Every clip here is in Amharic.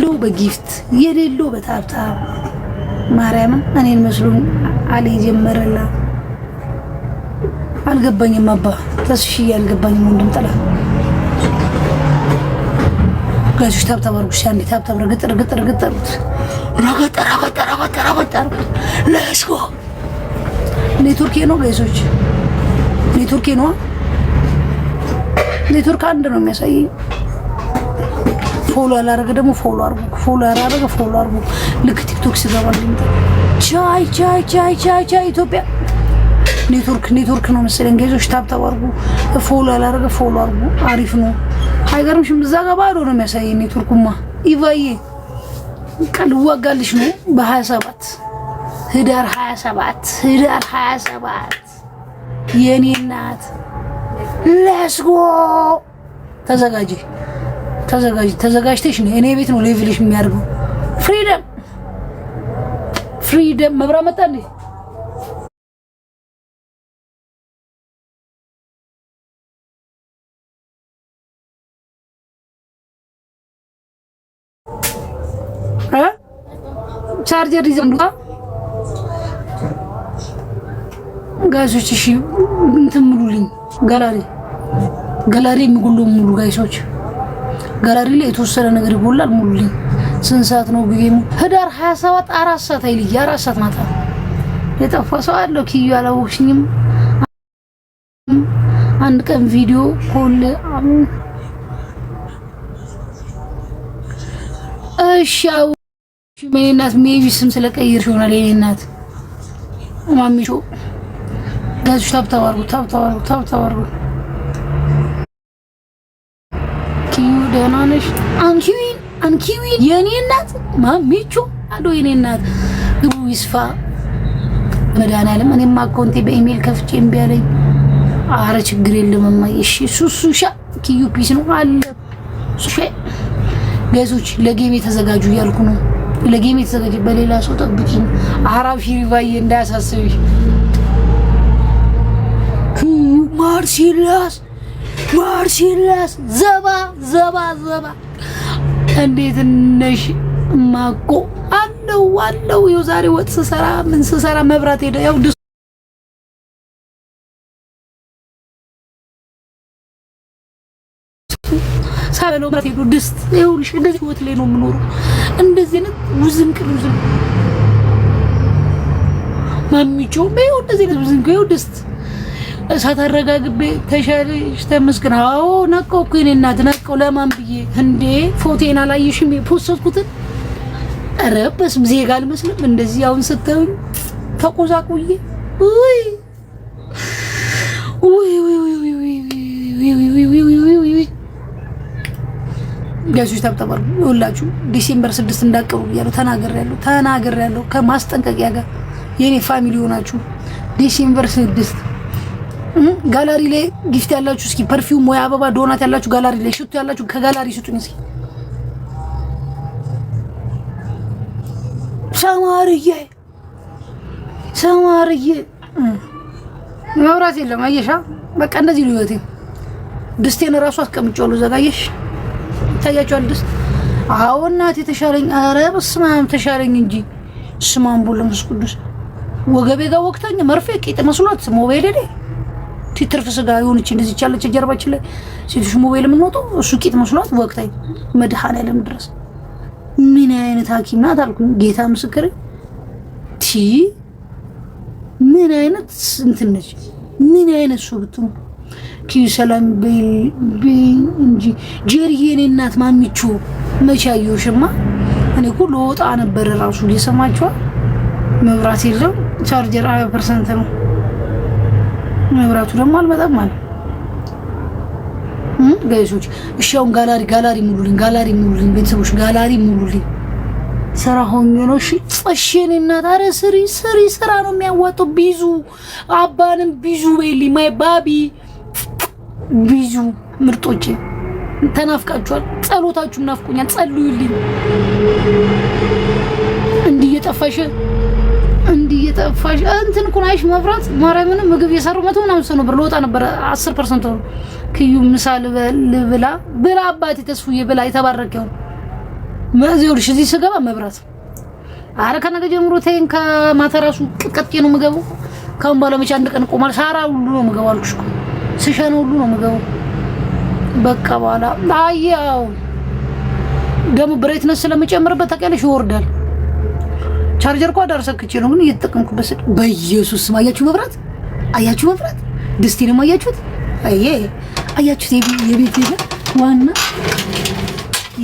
ያለው በጊፍት የሌለው በታብታ ማርያምን እኔን መስሎኝ አለ ጀመረላ አልገባኝም አባ ተስፍሽ አልገባኝም ወንድም ጠላ ጋሽ ታብታ ባርጉሽ አንዴ ታብታ ረገጥ ለስኮ ኔትወርክ ነው ጋይሶች ኔትወርክ ነው ኔትወርክ አንድ ነው የሚያሳየኝ ፎሎ አላረገ ደግሞ ፎሎ አርጉ ፎሎ ያላረገ ፎሎ አርጉ ልክ ቲክቶክ ሲገባልኝ ቻይ ኢትዮጵያ ኔትወርክ ነው መሰለኝ ጋይሶች ታብታ አርጉ ፎሎ ያላረገ ፎሎ አርጉ አሪፍ ነው አይገርምሽም እዛ ጋር ባዶ ነው የሚያሳየኝ ኔትወርኩማ ኢቫዬ ቀን ወጋልሽ ነው በ27 ህዳር 27 የኔ እናት ሌትስ ጎ ተዘጋጅተሽ ነው እኔ ቤት ነው ሌቭልሽ የሚያርገው ፍሪደም መብራት መጣ እንዴ ቻርጀር ይዘንዱ ጋይሶች እሺ እንትን ሙሉልኝ ጋላሪ የሚጎሉ ሙሉ ጋይሶች ጋላሪ ላይ የተወሰነ ነገር ይጎላል ሙሉልኝ ስንት ሰዓት ነው ጌሙ ህዳር 27 4 ሰዓት አይልኝ 4 ሰዓት ማታ የጠፋ ሰው አለው ኪዩ ያላወቅሽኝም አንድ ቀን ቪዲዮ ኮል እሺ ሜናት ሜቢ ስም ስለቀየርሽ ይሆናል የኔ እናት ማሚሾ ጋይሶች ታብታዋሩ ኪዩ ደህና ነሽ አንኪዊን የኔ እናት ማሚቾ አዶ የኔ እናት ግቡ ይስፋ መድኃኒዓለም እኔም አካውንቴ በኢሜል ከፍቼ እምቢ አለኝ አረ ችግር የለም ማማዬ እሺ ሱሱሻ ኪዩ ፒስ ነው አለ ሱሻ ጋይሶች ለጌም የተዘጋጁ እያልኩ ነው ለጌም የተዘጋጀ በሌላ ሰው ጠብቂኝ አራፊ ሪቫይ እንዳያሳስብሽ ማርሲላስ ዘባ እንዴት ነሽ ማቆ አለው የዛሬ ወጥ ስሰራ መብራት ሄደ ያው ሳበሎ መብራት ሄዶ ድስት ይኸውልሽ እንደዚህ ወጥ ላይ ነው የምኖረው እንደዚህ ነው ውዝንቅል ማሚቾ በይው እንደዚህ ነው ውዝንቅል ድስት እሳት አረጋግቤ ተሻለሽ ተመስገን አዎ ነቀው እኮ የኔ እናት ነቀው ለማን ብዬ እንዴ ፎቶዬን አላየሽም የፖስትኩትን ኧረ በስመ ዜጋ አልመስልም እንደዚህ አሁን ስታዩኝ ተቆዛቁዬ ውይ ጋይሶች ታብታባሩ ይኸውላችሁ ዲሴምበር 6 እንዳቀሩ ያለው ተናገርያለሁ ከማስጠንቀቂያ ጋር የኔ ፋሚሊ ሆናችሁ ዲሴምበር 6 ጋላሪ ላይ ጊፍት ያላችሁ እስኪ ፐርፊውም ወይ አበባ ዶናት ያላችሁ ጋላሪ ላይ ሽቱ ያላችሁ ከጋላሪ ስጡኝ እስኪ ሰማርዬ መብራት የለም አየሻ በቃ እንደዚህ ነው ህይወቴ ድስቴን ራሱ አስቀምጫለሁ ዘጋየሽ ታያችኋል ድስት አዎ እናቴ ተሻለኝ ኧረ በስመ አብ ተሻለኝ እንጂ ስማን ቦለምስ ቅዱስ ወገቤ ጋር ወቅታኝ መርፌ ቂጥ መስሎት ሞባይል ላይ ትርፍ ስጋ ይሆንች እንደዚህ ቻለች ጀርባችን ላይ ሲልሽ ሞባይል ምን ወጡ እሱ ቂጥ መስሎት ወቅታኝ መድኃኒዓለም ድረስ ምን አይነት ሐኪም ናት አልኩኝ ጌታ ምስክር ምን አይነት እንትን ነች ምን አይነት ሰው ብትሙ ኪዩ ሰላም እንጂ ጀሪዬኔ እናት ማሚቾ መቻዮሽማ እኔ ሁሉ ወጣ ነበር ራሱ እየሰማችኋል መብራት የለም ቻርጀር 20% ነው መብራቱ ደግሞ አልመጣም ማለት ጋይሶች እሺ አሁን ጋላሪ ሙሉልኝ ቤተሰቦች ጋላሪ ሙሉልኝ ስራ ሆኜ ነው እሺ እኔ እናት ኧረ ስሪ ስራ ነው የሚያዋጣው ቢዙ አባንም ቢዙ በይሊ ማይ ባቢ ቢዙ ምርጦቼ ተናፍቃችኋል ጸሎታችሁ ናፍቆኛል ጸልዩልኝ እንዲየጠፋሽ እንትን ኩናይሽ መብራት ማርያምን ምግብ የሰሩ 150 ነው ብር ለወጣ ነበር 10% ነው ክዩ ምሳል ብላ አባቴ ተስፉዬ ብላ የተባረከው ማዚውልሽ እዚህ ስገባ መብራት አረ ከነገ ጀምሮ ተይን ከማተራሱ ቅጥቀጥ ነው የምገባው። ካሁን በኋላ መቼ አንድ ቀን ቆማል ሳራ ሁሉ ነው የምገባው አልኩሽ እኮ ስሸነ ሁሉ ነው የምገባው። በቃ በኋላ አያው ደግሞ ብሬትነስ ስለምጨምርበት ታውቂያለሽ ይወርዳል። ቻርጀር እኮ አዳርሰክቼ ነው ግን እየተጠቀምኩበት በኢየሱስ ስም አያችሁ መብራት አያችሁ መብራት ድስቲንም አያችሁት አያችሁት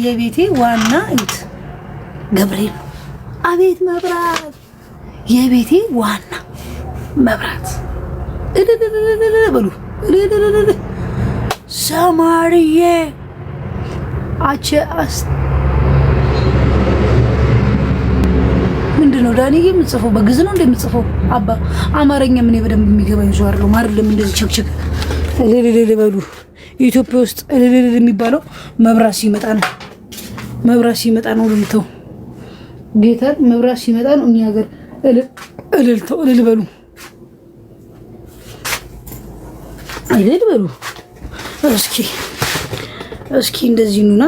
የቤቴ ዋና እንት ገብርኤል አቤት መብራት የቤቴ ዋና መብራት በሉ ሰማርዬ ምንድነው ዳኒ የምጽፈው በግዝ ነው እንደምጽፈው አባ አማርኛ ምን በደንብ የሚገባኝ ሰው አይደለም አይደለም እንደዚህ ቸክቸክ በሉ ኢትዮጵያ ውስጥ የሚባለው መብራት ሲመጣ ነው ልልተው ጌታ መብራት ሲመጣ ነው እኛ ሀገር እልል በሉ እስኪ እንደዚህ ኑና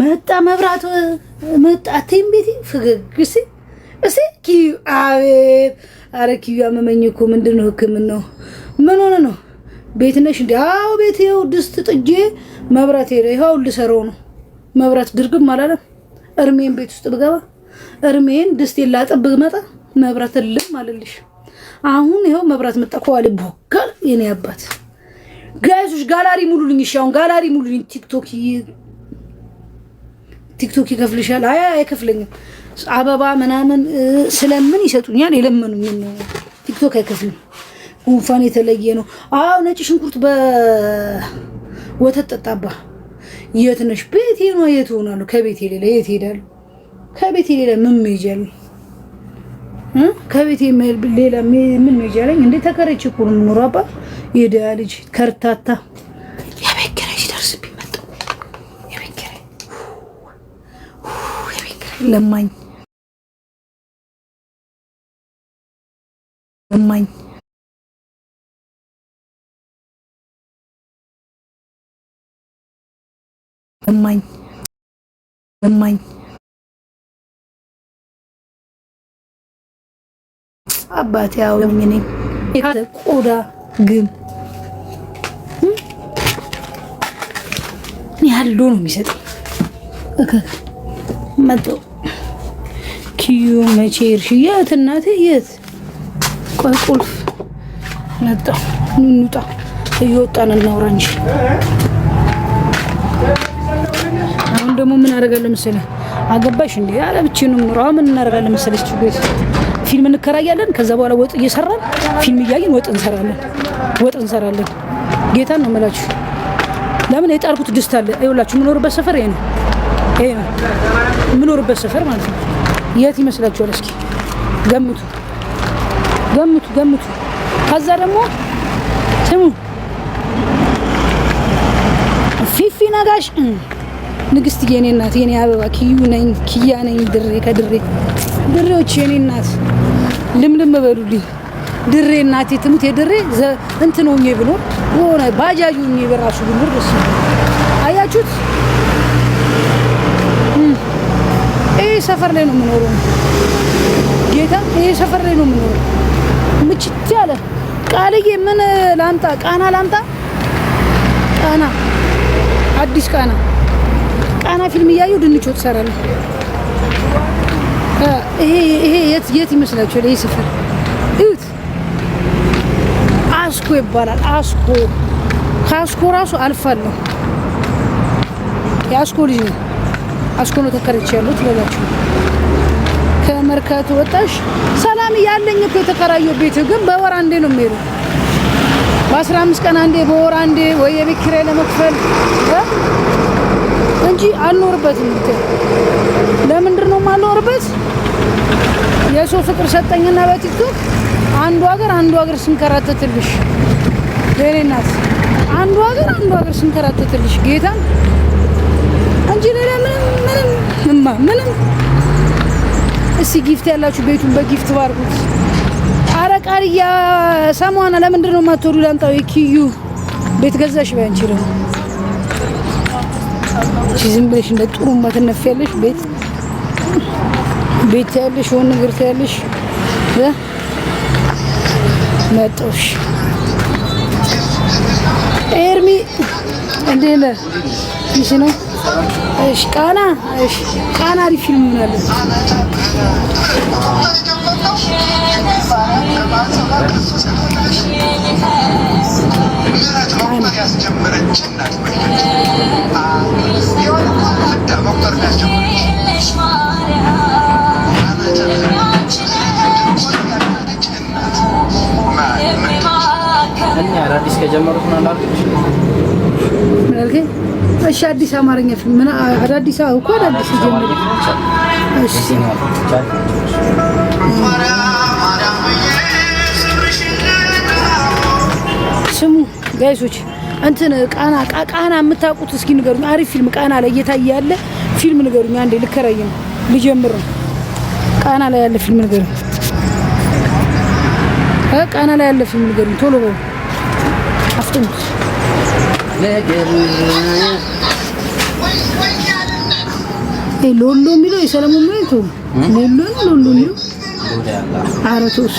መጣ መብራት መጣ ቴምቤቴ ፍግግስ እሺ ኪዩ አቤት አረ ኪዩ አመመኝ እኮ ምንድነው ህክምናው ምን ሆነ ነው ቤት ነሽ እንዴ አው ቤት ይኸው ድስት ጥጄ መብራት ሄደ ይኸው ልሰራው ነው መብራት ድርግም አላለም እርሜን ቤት ውስጥ ብገባ እርሜን ድስት ላጠብ መጣ መብራት ልም አለልሽ አሁን ይኸው መብራት መጣ ኳል ቦካል የኔ አባት ጋይሶች ጋላሪ ሙሉልኝ እሺ አሁን ጋላሪ ሙሉልኝ ቲክቶክ ይከፍልሻል አይ አይከፍለኝም አበባ ምናምን ስለምን ይሰጡኛል የለመኑኝ ነው ቲክቶክ አይከፍልም ጉንፋን የተለየ ነው አው ነጭ ሽንኩርት በወተት ጠጣባ የት ነሽ ቤቴ ነው የት ሆናለሁ ከቤቴ ሌላ የት ሄዳለሁ ከቤቴ ሌላ ምን መሄጃለሁ ከቤቴ ሌላ ምን መሄጃለኝ እንዴ ተከረች እኮ ነው የምኖረው አባ የደያ ልጅ ከርታታ የቤት ኪራይ ሲደርስብኝ መጣሁ የቤት ኪራይ ለማኝ አባቴ ያው ለምኝ ቆዳ ግን ያሉ ነው የሚሰጥ መጥቶ ኪዩ መቼ እርሽ የት እናቴ የት ቆይ ቁልፍ መጣ እንውጣ እየወጣን እናውራ እንጂ አሁን ደግሞ ምን አደርጋለሁ መሰለህ አገባሽ እንዴ አለብቻዬ ነው የምኖረው ምን እናደርጋለን መሰለሽ ቤት ፊልም እንከራያለን ከዛ በኋላ ወጥ እየሰራን ፊልም እያየን ወጥ እንሰራለን ጌታን ነው የምላችሁ ለምን የጣርኩት ድስት አለ አይውላችሁ የምኖርበት ሰፈር ይሄ ነው የምኖርበት ሰፈር ማለት ነው የት ይመስላችኋል እስኪ ገምቱ ከዛ ደግሞ ስሙ ፊፊ ነጋሽ ንግስት የኔ እናት የኔ አበባ ኪያ ነኝ ድሬ ከድሬ ድሬዎች የኔ እናት ልምልም በሉልኝ ድሬ እናቴ ትሙት የድሬ እንትን ሆኜ ብሎ ሆነ ባጃጁ ሆኜ በራሱ ብኖር ደስ አያችሁት ይሄ ሰፈር ላይ ነው የምኖረው ጌታ ይሄ ሰፈር ላይ ነው የምኖረው ምችት ያለ ቃልዬ ምን ላምጣ ቃና አዲስ ቃና ፊልም እያየሁ ድንች ወጥ ሰራለሁ ይሄ የት ይመስላችኋል ይሄ ሰፈር እዩት አስኮ ይባላል ካስኮ ራሱ አልፋለሁ የአስኮ ልጅ ነው አስኮ ነው ተከራይቼ ያለሁት ለላችሁ ከመርካቶ ወጣሽ ሰላም ያለኝ እኮ የተከራየው ቤት ግን በወር አንዴ ነው የምሄደው በ15 ቀን አንዴ በወር አንዴ ወይ የቤት ኪራይ ለመክፈል እንጂ አልኖርበትም ለምንድን ነው የማልኖርበት የሰው ፍቅር ሰጠኝና በቲክቶክ አንዱ ሀገር ስንከራተትልሽ ለኔናት አንዱ ሀገር ስንከራተትልሽ ጌታ እንጂ ሌላ ምንም እስኪ ጊፍት ያላችሁ ቤቱን በጊፍት ባርኩት አረቃሪያ ሰሞኑን ለምንድን ነው የማትወዱ ላንጣው የኪዩ ቤት ገዛሽ ባንቺ ነው ዝም ብለሽ እንደ ጥሩምባ ትነፊያለሽ። ቤት ያለሽ ወን ነገር ታያለሽ። መጣሽ ኤርሚ እንዴት ነህ? እሺ ነው። እሺ ቃና አሪፍ ፊልም ነው ያለው። አዲስ ከጀመሩት ነው አላልኩሽ? እሺ አዲስ አማርኛ ፊልም ምን አዳዲስ እኮ አዳዲስ ጀምሩ። እሺ ስሙ ጋይሶች እንትን ቃና የምታውቁት እስኪ ንገሩኝ። አሪፍ ፊልም ቃና ላይ እየታየ ያለ ፊልም ንገሩኝ። አንዴ ልከራይ ነው ልጀምር ነው። ቃና ላይ ያለ ፊልም ንገሩኝ። ቃና ላይ ያለ ፊልም ንገሩኝ ቶሎ በሉ አፍጥኑት። ሎሎ የሚለው የሰለሞን ማለት ነው። ሎሎ የሚለው አረቶስ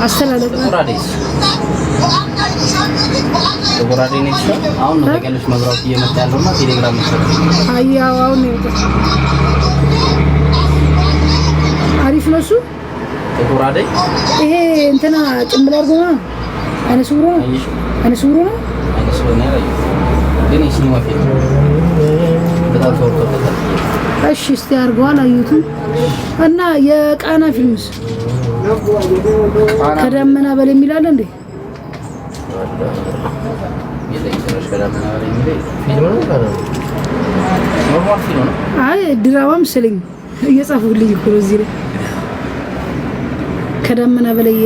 አስተላለቀ ተቆራዴ ነው። አሁን ነው በቀለሽ መብራቱ እየመጣ ያለውና ቴሌግራም ይሰራል። አያው አሁን ነው አሪፍ ነው እሱ ተቆራዴ። ይሄ እንትና ጭምብል አድርጎ ነው አይነ ስውሩ ነው ግን ሲኒማ ፊልም በጣም ተወርቶበታል። እሺ እስቲ አድርገዋል አዩትም እና የቃና ፊልምስ ከደመና በላይ የሚላል እንዴ? አይ ድራማም ስለኝ እየጻፉልኝ እኮ እዚህ ላይ ከደመና በላይ